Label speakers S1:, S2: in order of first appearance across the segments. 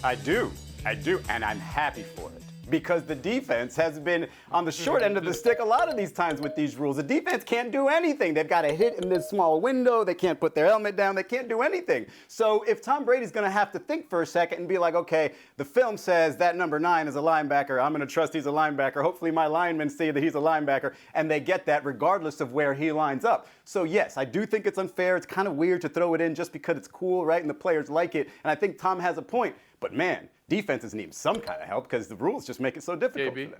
S1: I do, and I'm happy for it. Because the defense has been on the short end of the stick a lot of these times with these rules. The defense can't do anything. They've got to hit in this small window. They can't put their helmet down. They can't do anything. So if Tom Brady's going to have to think for a second and be like, okay, the film says that number 9 is a linebacker. I'm going to trust he's a linebacker. Hopefully my linemen see that he's a linebacker. And they get that regardless of where he lines up. So yes, I do think it's unfair. It's kind of weird to throw it in just because it's cool, right? And the players like it. And I think Tom has a point. But man, defenses need some kind of help because the rules just make it so difficult for them.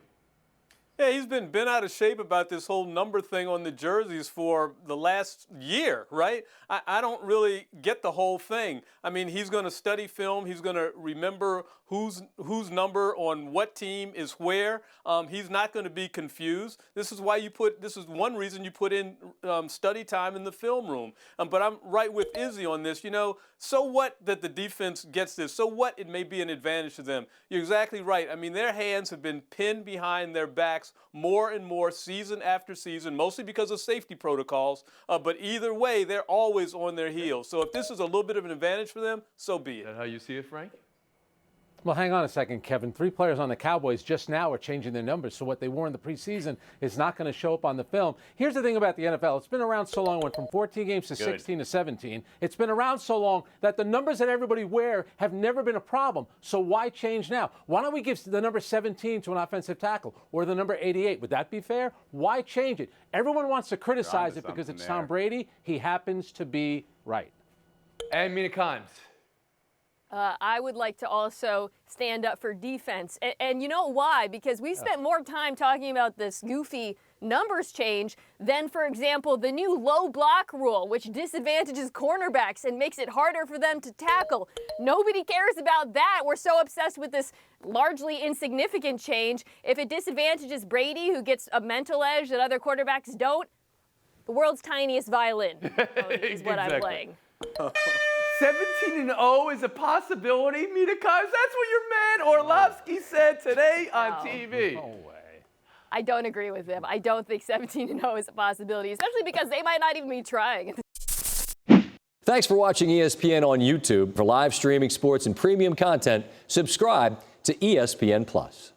S2: Yeah, he's been bent out of shape about this whole number thing on the jerseys for the last year, right? I don't really get the whole thing. I mean, he's going to study film. He's going to remember whose number on what team is where. He's not going to be confused. This is one reason you put in study time in the film room. But I'm right with Izzy on this. You know, so what that the defense gets this? So what it may be an advantage to them? You're exactly right. I mean, their hands have been pinned behind their backs more and more season after season, mostly because of safety protocols. But either way, they're always on their heels. So if this is a little bit of an advantage for them, so be it.
S3: Is that how you see it, Frank?
S4: Well, hang on a second, Kevin. 3 players on the Cowboys just now are changing their numbers, so what they wore in the preseason is not going to show up on the film. Here's the thing about the NFL. It's been around so long, it went from 14 games to 16 to 17. It's been around so long that the numbers that everybody wear have never been a problem. So why change now? Why don't we give the number 17 to an offensive tackle or the number 88? Would that be fair? Why change it? Everyone wants to criticize it because it's Tom Brady. He happens to be right.
S3: And Mina Kimes.
S5: I would like to also stand up for defense. And you know why? Because we've spent more time talking about this goofy numbers change than, for example, the new low block rule, which disadvantages cornerbacks and makes it harder for them to tackle. Nobody cares about that. We're so obsessed with this largely insignificant change. If it disadvantages Brady, who gets a mental edge that other quarterbacks don't, the world's tiniest violin is what I'm playing.
S3: 17-0 is a possibility, Mina Kimes. That's what your man Orlovsky said today on TV.
S4: No way.
S5: I don't agree with him. I don't think 17-0 is a possibility, especially because they might not even be trying.
S6: Thanks for watching ESPN on YouTube. For live streaming sports and premium content, subscribe to ESPN+.